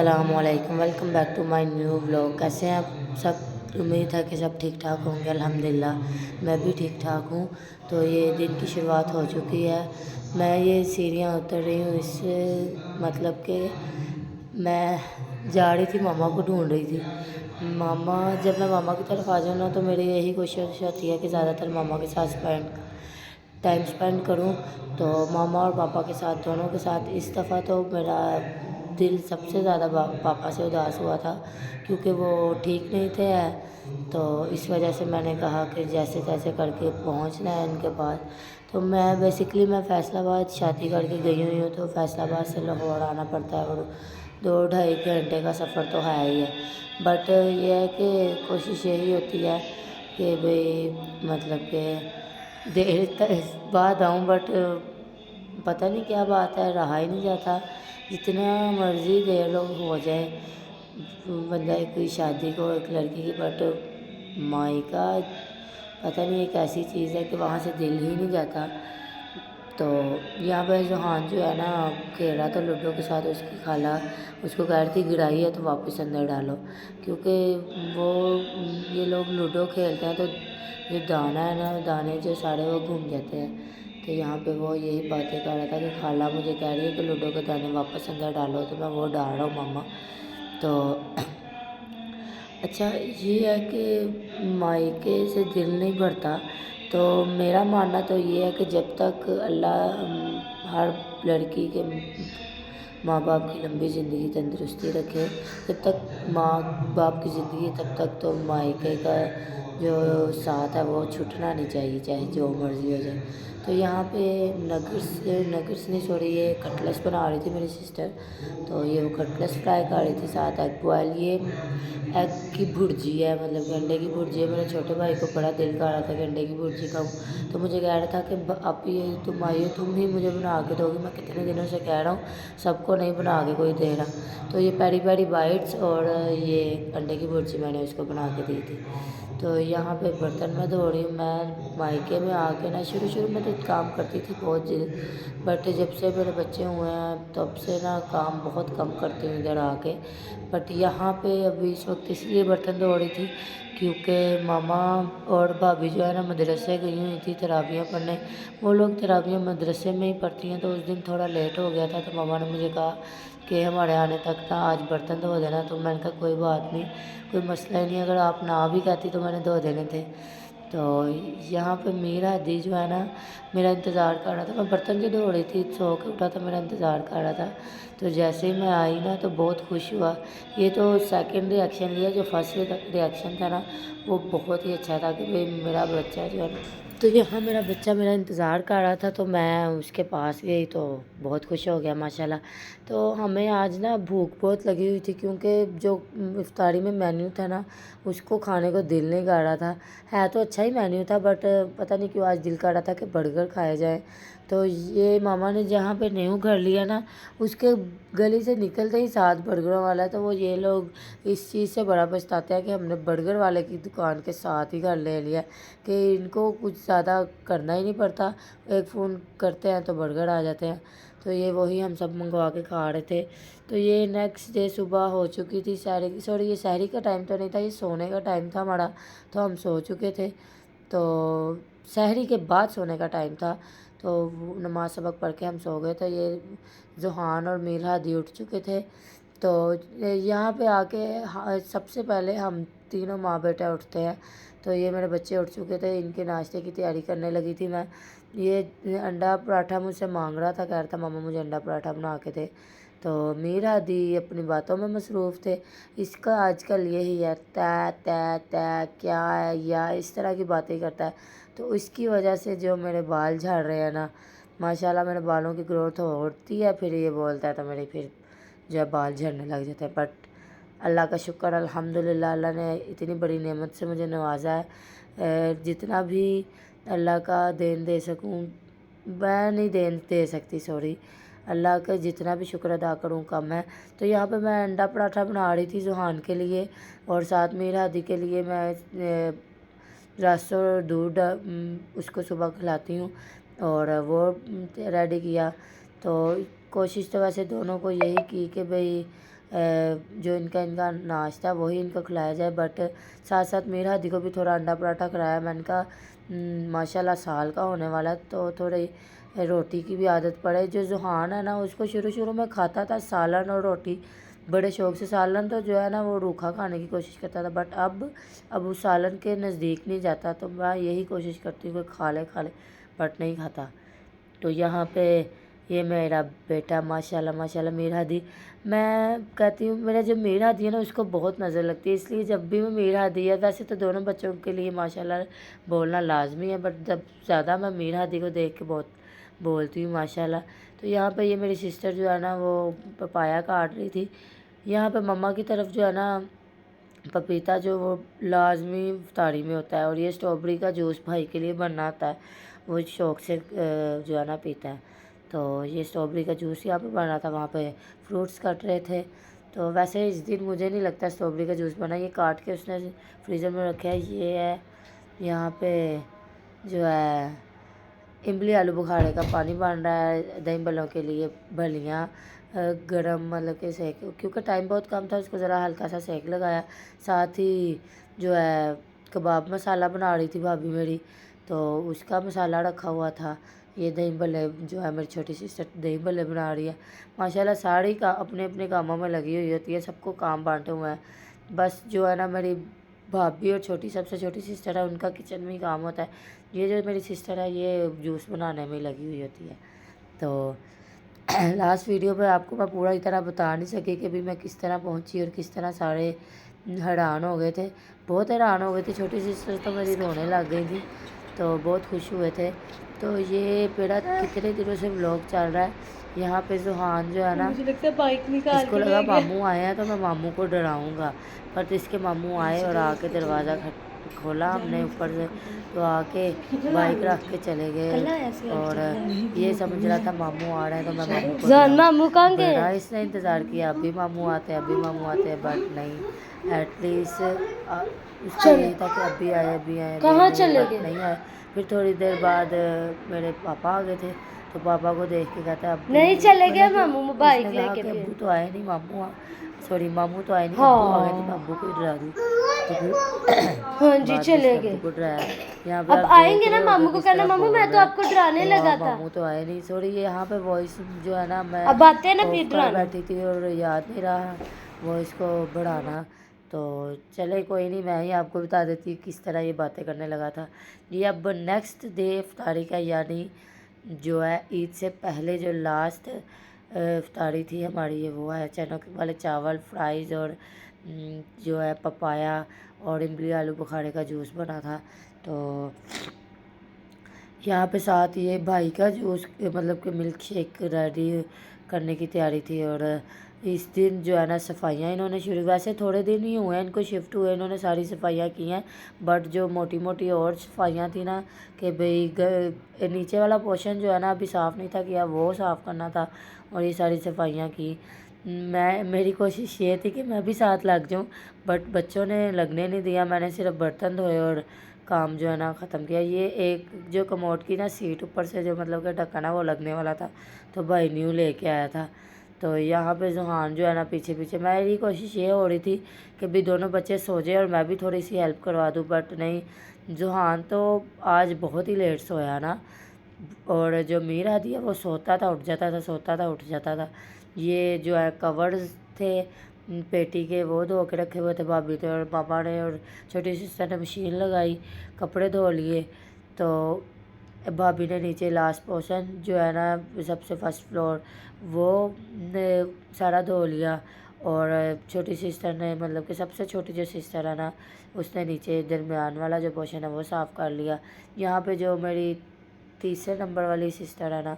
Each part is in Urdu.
السلام علیکم، welcome back to my new vlog. کیسے ہیں آپ سب؟ امید ہے کہ سب ٹھیک ٹھاک ہوں گے۔ الحمدللہ میں بھی ٹھیک ٹھاک ہوں۔ تو یہ دن کی شروعات ہو چکی ہے، میں یہ سیڑھیاں اتر رہی ہوں، اس سے مطلب کہ میں جا رہی تھی ماما کو ڈھونڈ رہی تھی۔ جب میں ماما کی طرف آ جاؤں نا تو میری یہی کوشش ہوتی ہے کہ زیادہ تر ماما کے ساتھ ٹائم اسپینڈ کروں، تو ماما اور پاپا کے ساتھ دونوں کے ساتھ۔ اس دفعہ تو میرا دل سب سے زیادہ پاپا سے اداس ہوا تھا، کیونکہ وہ ٹھیک نہیں تھے، تو اس وجہ سے میں نے کہا کہ جیسے تیسے کر کے پہنچنا ہے ان کے پاس۔ تو میں فیصل آباد شادی کر کے گئی ہوئی ہوں، تو فیصل آباد سے لاہور آنا پڑتا ہے، اور 2-2.5 گھنٹے کا سفر تو ہے ہی ہے۔ بٹ یہ ہے کہ کوشش یہی ہوتی ہے کہ بھئی مطلب کہ دیر بعد آؤں، بٹ پتہ نہیں کیا بات ہے، رہا ہی نہیں جاتا۔ جتنا مرضی دیر لوگ ہو جائے بندہ کوئی شادی کو ایک لڑکی کی، بٹ مائی کا پتہ نہیں ایک ایسی چیز ہے کہ وہاں سے دل ہی نہیں جاتا۔ تو یہاں پہ جوہان جو ہے نا کھیل رہا تھا لوڈو کے ساتھ، اس کی خالہ اس کو کہہ رہی تھی گڑائی ہے تو واپس اندر ڈالو، کیونکہ یہ لوگ لوڈو کھیلتے ہیں تو جو دانا ہے نا، دانے جو سارے وہ گھوم جاتے ہیں۔ تو یہاں پہ وہ یہی باتیں کر رہا تھا کہ خالہ مجھے کہہ رہی ہے کہ لوڈو کے دانے واپس اندر ڈالو، تو میں وہ ڈال رہا ہوں ماما۔ تو اچھا یہ ہے کہ مائکے سے دل نہیں بھرتا، تو میرا ماننا تو یہ ہے کہ جب تک اللہ ہر لڑکی کے ماں باپ کی لمبی زندگی تندرستی رکھے، جب تک ماں باپ کی زندگی تب تک تو مائکے کا جو ساتھ ہے وہ چھٹنا نہیں چاہیے، چاہے جو مرضی ہو جائے۔ تو یہاں پہ نگرس نہیں سوری یہ کٹلس بنا رہی تھی میری سسٹر، تو یہ وہ کٹلس فرائی کر رہی تھی، ساتھ ایگ بوائل، یہ ایگ کی بھرجی ہے، مطلب کہ انڈے کی بھرجی ہے۔ میرے چھوٹے بھائی کو بڑا دل کر رہا تھا کہ انڈے کی بھرجی کھاؤں، تو مجھے کہہ رہا تھا کہ اب یہ تم آئی ہو، تم ہی مجھے بنا کے دو گی، میں کتنے دنوں سے کہہ رہا ہوں، سب کو نہیں بنا کے کوئی دے رہا۔ تو یہ پیری پیری بائٹس اور یہ انڈے کی بھرجی میں نے اس کو بنا کے دی تھی۔ تو یہاں پہ برتن میں دھو رہی ہوں۔ میں مائکے میں آ کے نا شروع میں تو کام کرتی تھی بہت، بٹ جب سے میرے بچے ہوئے ہیں تب سے نا کام بہت کم کرتی ہوں ادھر آ کے۔ بٹ یہاں پہ ابھی اس وقت اس لیے برتن دھو رہی تھی کیونکہ ماما اور بھابھی جو ہے نا مدرسے گئی ہوئی تھی تراویح پڑھنے، وہ لوگ تراویح مدرسے میں ہی پڑھتی ہیں، تو اس دن تھوڑا لیٹ ہو گیا تھا، تو ماما نے مجھے کہا کہ ہمارے آنے تک نا آج برتن دھو دینا، تو میں نے کہا کوئی بات نہیں، کوئی مسئلہ ہی نہیں، اگر آپ نہ بھی کہتی تو میں نے دھو دینے تھے۔ تو یہاں پہ میرا دی جو ہے نا میرا انتظار کر رہا تھا، میں برتن جو دھو رہی تھی سو کے اٹھا تھا، میرا انتظار کر رہا تھا، تو جیسے ہی میں آئی نا تو بہت خوش ہوا۔ یہ تو سیکنڈ ریئیکشن لیا، جو فرسٹ ریئیکشن تھا نا وہ بہت ہی اچھا تھا کہ بھئی میرا بچہ جو ہے نا، تو یہاں میرا بچہ میرا انتظار کر رہا تھا، تو میں اس کے پاس گئی تو بہت خوش ہو گیا ماشاءاللہ۔ تو ہمیں آج نا بھوک بہت لگی ہوئی تھی، کیونکہ جو افطاری میں مینیو تھا نا اس کو کھانے کو دل نہیں کر رہا تھا، ہے تو اچھا ہی مینیو تھا، بٹ پتہ نہیں کیوں آج دل کر رہا تھا کہ برگر کھائے جائیں۔ تو یہ ماما نے جہاں پہ نیو گھر لیا نا اس کے گلی سے نکلتے ہی ساتھ برگروں والا ہے، تو وہ یہ لوگ اس چیز سے بڑا پچھتاتے ہیں کہ ہم نے برگر والے کی دکان کے ساتھ ہی گھر لے لیا، کہ ان کو کچھ زیادہ کرنا ہی نہیں پڑتا، ایک فون کرتے ہیں تو برگر آ جاتے ہیں۔ تو یہ وہی ہم سب منگوا کے کھا رہے تھے۔ تو یہ نیکسٹ ڈے صبح ہو چکی تھی، یہ سحری کا ٹائم تو نہیں تھا، یہ سونے کا ٹائم تھا ہمارا، تو ہم سو چکے تھے، تو سحری کے بعد سونے کا ٹائم تھا، تو نماز سبق پڑھ کے ہم سو گئے تھے۔ یہ ذوحان اور میرا دی اٹھ چکے تھے، تو یہاں پہ آ کے سب سے پہلے ہم تینوں ماں بیٹا اٹھتے ہیں، تو یہ میرے بچے اٹھ چکے تھے، ان کے ناشتے کی تیاری کرنے لگی تھی میں۔ یہ انڈا پراٹھا مجھ سے مانگ رہا تھا، کہہ رہا تھا ماما مجھے انڈا پراٹھا بنا کے دے، تو میرا دی اپنی باتوں میں مصروف تھے۔ اس کا آج کل یہی ہے کیا ہے یا اس طرح کی باتیں کرتا ہے، تو اس کی وجہ سے جو میرے بال جھڑ رہے ہیں نا ماشاءاللہ، میرے بالوں کی گروتھ ہوتی ہے، پھر یہ بولتا ہے تو میری پھر جو ہے بال جھڑنے لگ جاتے ہیں۔ بٹ اللہ کا شکر الحمدللہ، اللہ نے اتنی بڑی نعمت سے مجھے نوازا ہے، جتنا بھی اللہ کا دین دے سکوں میں نہیں دے سکتی، سوری، اللہ کا جتنا بھی شکر ادا کروں کم ہے۔ تو یہاں پہ میں انڈا پراٹھا بنا رہی تھی ذوحان کے لیے، اور ساتھ میرا دی کے لیے میں رس اور دودھ اس کو صبح کھلاتی ہوں، اور وہ ریڈی کیا۔ تو کوشش تو ویسے دونوں کو یہی کی کہ بھئی جو ان کا ناشتہ وہی ان کو کھلایا جائے، بٹ ساتھ ساتھ میر ہادی کو بھی تھوڑا انڈا پراٹھا کھلایا۔ میں نے کہا ماشاءاللہ سال کا ہونے والا ہے تو تھوڑی روٹی کی بھی عادت پڑے۔ جو ذوحان ہے نا اس کو شروع میں کھاتا تھا سالن اور روٹی بڑے شوق سے، سالن تو جو ہے نا وہ روکھا کھانے کی کوشش کرتا تھا، بٹ اب اس سالن کے نزدیک نہیں جاتا، تو میں یہی کوشش کرتی ہوں کہ کھا لے بٹ نہیں کھاتا۔ تو یہاں پہ یہ میرا بیٹا ماشاءاللہ میر ہادی، میں کہتی ہوں میرا جو میر ہادی ہے نا اس کو بہت نظر لگتی ہے، اس لیے جب بھی میں میر ہادی ہے، ویسے تو دونوں بچوں کے لیے ماشاءاللہ بولنا لازمی ہے، بٹ جب زیادہ میں میر ہادی کو دیکھ کے بہت بولتی ہوں ماشاءاللہ۔ تو یہاں پہ یہ میری سسٹر جو ہے نا وہ پپایا کاٹ رہی تھی۔ یہاں پہ مما کی طرف جو ہے نا پپیتا جو وہ لازمی افطاری میں ہوتا ہے، اور یہ اسٹرابری کا جوس بھائی کے لیے بننا آتا ہے، وہ شوق سے جو ہے نا پیتا ہے۔ تو یہ اسٹرابری کا جوس یہاں پہ بنا تھا، وہاں پہ فروٹس کٹ رہے تھے۔ تو ویسے اس دن مجھے نہیں لگتا اسٹرابری کا جوس بنا، یہ کاٹ کے اس نے فریزر میں رکھا ہے۔ یہ ہے یہاں پہ جو ہے املی آلو بخارے کا پانی بن رہا ہے دہی بھلوں کے لیے، بھلیاں گرم مطلب کہ سیک، کیونکہ ٹائم بہت کم تھا اس کو ذرا ہلکا سا سیک لگایا۔ ساتھ ہی جو ہے کباب مسالہ بنا رہی تھی بھابھی میری، تو اس کا مسالہ رکھا ہوا تھا۔ یہ دہی بھلے جو ہے میری چھوٹی سسٹر دہی بھلے بنا رہی ہے ماشاءاللہ، ساری کا اپنے اپنے کاموں میں لگی ہوئی ہوتی ہے، سب کو کام بانٹے ہوئے ہیں۔ بس جو ہے نا میری بھابھی اور سب سے چھوٹی سسٹر ہے، ان کا کچن میں ہی کام ہوتا ہے۔ یہ جو میری سسٹر ہے یہ جوس بنانے میں لگی ہوئی ہوتی ہے۔ تو لاسٹ ویڈیو پہ آپ کو میں پورا طرح بتا نہیں سکی کہ بھی میں کس طرح پہنچی اور کس طرح سارے حیران ہو گئے تھے، بہت حیران ہو گئے تھے۔ چھوٹی سسٹر تو میری رونے لگ گئی تھی، تو بہت خوش ہوئے تھے۔ تو یہ میرا کتنے دنوں سے ولاگ چل رہا ہے۔ یہاں پہ ذوحان جو ہے نا اس کو لگا ماموں آئے ہیں تو میں ماموں کو ڈراؤں گا، پر اس کے ماموں آئے اور آ کے دروازہ کھولا ہم نے اوپر سے، تو آ کے بائک رکھ کے چلے گئے، اور یہ سمجھ رہا تھا ماموں آ رہے ہیں تو میں ماموں کو ڈراؤں۔ بڑا اس نے انتظار کیا اب بھی ماموں آتے ہیں، بٹ نہیں، ایٹ لیسٹ اس کا یہی تھا کہ اب بھی آئے نہیں آئے۔ پھر تھوڑی دیر بعد میرے پاپا آ گئے تھے، تو پاپا کو دیکھ کے کہتا ہے ابو نہیں چلے گئے ماموں بائک لے کے، ابو تو آئے نہیں، ماموں تو آئے نہیں، ابو آ گئے تھے، میں ابو کو ہی ڈرا دوں۔ تو پھر جی چلے گئے، ابو کو ڈرایا۔ یہاں پہ اب آئیں گے نا ماموں کو کہنا ماموں میں تو آپ کو ڈرانے لگا تھا، ماموں تو آئے نہیں۔ سوری یہاں پہ وائس جو ہے نا میں اب آتے ہیں نا پھر ڈرانا بیٹھی تھی اور یاد نہیں رہا وائس کو بڑھانا، تو چلے کوئی نہیں، میں ہی آپ کو بتا دیتی کس طرح یہ باتیں کرنے لگا تھا۔ یہ اب نیکسٹ ڈے افطاری کا، یعنی جو ہے عید سے پہلے جو لاسٹ افطاری تھی ہماری، یہ وہ ہے چنوں والے چاول فرائز اور جو ہے پپایا اور املی آلو بخارے کا جوس بنا تھا۔ تو یہاں پہ ساتھ یہ بھائی کا جوس مطلب کہ ملک شیک ریڈی کرنے کی تیاری تھی، اور اس دن جو ہے نا صفائیاں انہوں نے شروع، ویسے تھوڑے دن ہی ہوئے ہیں ان کو شفٹ ہوئے، انہوں نے ساری صفائیاں کی ہیں، بٹ جو موٹی موٹی اور صفائیاں تھیں نا کہ بھئی نیچے والا پورشن جو ہے نا ابھی صاف نہیں تھا کیا، وہ صاف کرنا تھا، اور یہ ساری صفائیاں کی۔ میری کوشش یہ تھی کہ میں بھی ساتھ لگ جاؤں، بٹ بچوں نے لگنے نہیں دیا، میں نے صرف برتن دھوئے اور کام جو ہے نا ختم کیا۔ یہ ایک جو کموڈ کی نا سیٹ اوپر سے جو مطلب کہ ڈھکن ہے وہ لگنے والا تھا، تو بھائی نیو لے کے آیا تھا۔ تو یہاں پہ ذوحان جو ہے نا پیچھے میری کوشش یہ ہو رہی تھی کہ بھی دونوں بچے سو جائے اور میں بھی تھوڑی سی ہیلپ کروا دوں، بٹ نہیں، ذوحان تو آج بہت ہی لیٹ سویا نا، اور جو میر ہادی ہے وہ سوتا تھا اٹھ جاتا تھا، سوتا تھا اٹھ جاتا تھا۔ یہ جو ہے کورز تھے پیٹی کے وہ دھو کے رکھے ہوئے تھے بھابھی نے اور پاپا نے، اور چھوٹی سسٹر نے مشین لگائی، کپڑے دھو لیے۔ تو بھابھی نے نیچے لاسٹ پورشن جو ہے نا سب سے فرسٹ فلور وہ سارا دھو لیا، اور چھوٹی سسٹر نے مطلب کہ سب سے چھوٹی جو سسٹر ہے نا اس نے نیچے درمیان والا جو پورشن ہے وہ صاف کر لیا۔ یہاں پہ جو میری تیسرے نمبر والی سسٹر ہے نا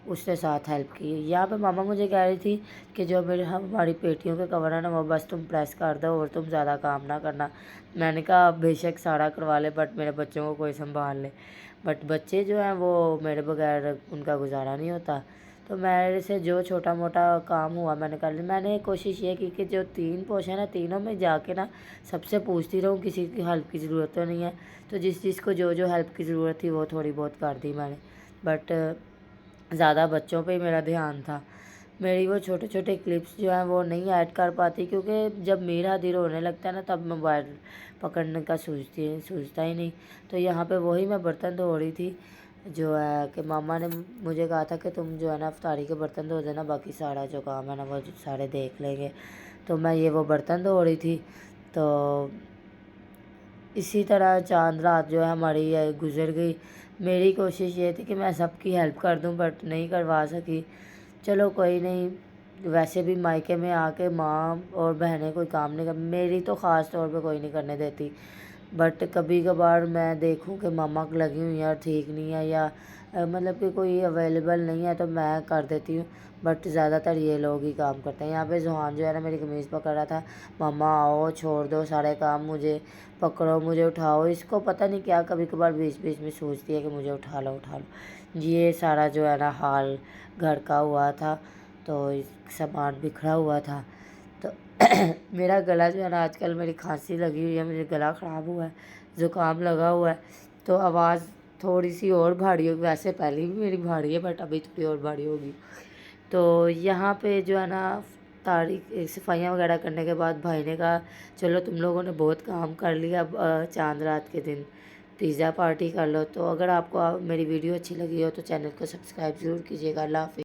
اس نے ساتھ ہیلپ کی۔ یہاں پہ ماما مجھے کہہ رہی تھی کہ جو ہماری پیٹیوں کے کور ہے نا وہ بس تم پریس کر دو اور تم زیادہ کام نہ کرنا۔ میں نے کہا بے شک سارا کروا لے، بٹ میرے بچوں کو کوئی سنبھال لے، بٹ بچے جو ہیں وہ میرے بغیر ان کا گزارا نہیں ہوتا۔ تو میرے سے جو چھوٹا موٹا کام ہوا میں نے کر لیا۔ میں نے کوشش یہ کی کہ جو 3 پورشن ہے تینوں میں جا کے نا سب سے پوچھتی رہوں، کسی کی ہیلپ کی ضرورت تو نہیں ہے، تو جس کو جو ہیلپ کی ضرورت تھی وہ تھوڑی بہت کر دی میں نے، بٹ زیادہ بچوں پہ ہی میرا دھیان تھا۔ میری وہ چھوٹے چھوٹے کلپس جو ہیں وہ نہیں ایڈ کر پاتی، کیونکہ جب میرا دل ہونے لگتا ہے نا تب موبائل پکڑنے کا سوچتا ہی نہیں۔ تو یہاں پہ وہی میں برتن دھو رہی تھی جو ہے کہ ماما نے مجھے کہا تھا کہ تم جو ہے نا افطاری کے برتن دھو دینا، باقی سارا جو کام ہے نا وہ سارے دیکھ لیں گے۔ تو میں یہ وہ برتن دھو رہی تھی، تو اسی طرح چاند رات جو ہے ہماری گزر گئی۔ میری کوشش یہ تھی کہ میں سب کی ہیلپ کر دوں، بٹ نہیں کروا سکی۔ چلو کوئی نہیں، ویسے بھی مائکے میں آ کے ماں اور بہنیں کوئی کام نہیں میری تو خاص طور پہ کوئی نہیں کرنے دیتی، بٹ کبھی کبھار میں دیکھوں کہ ماما لگی ہوئی ہیں اور ٹھیک نہیں ہے، یا مطلب کہ کوئی اویلیبل نہیں ہے تو میں کر دیتی ہوں، بٹ زیادہ تر یہ لوگ ہی کام کرتے ہیں۔ یہاں پہ زحان جو ہے نا میری قمیض پکڑ رہا تھا، ماما آؤ چھوڑ دو سارے کام، مجھے پکڑو، مجھے اٹھاؤ۔ اس کو پتہ نہیں کیا کبھی کبھار بیچ بیچ میں سوچتی ہے کہ مجھے اٹھا لو اٹھا لو۔ یہ سارا جو ہے نا حال گھر کا ہوا تھا، تو سامان بکھرا ہوا تھا۔ تو میرا گلا جو ہے نا آج کل میری کھانسی لگی ہوئی ہے، مجھے گلا خراب ہوا ہے، زکام لگا ہوا ہے، تو آواز تھوڑی سی اور بھاری ہوگی، ویسے پہلے بھی میری بھاری ہے بٹ ابھی تھوڑی اور بھاری ہوگی۔ تو یہاں پہ جو ہے نا تاریخ صفائیاں وغیرہ کرنے کے بعد بھائی نے کہا چلو تم لوگوں نے بہت کام کر لیا، اب چاند رات کے دن پیزا پارٹی کر لو۔ تو اگر آپ کو میری ویڈیو اچھی لگی ہو تو چینل کو سبسکرائب ضرور کیجیے گا۔ اللہ حافظ۔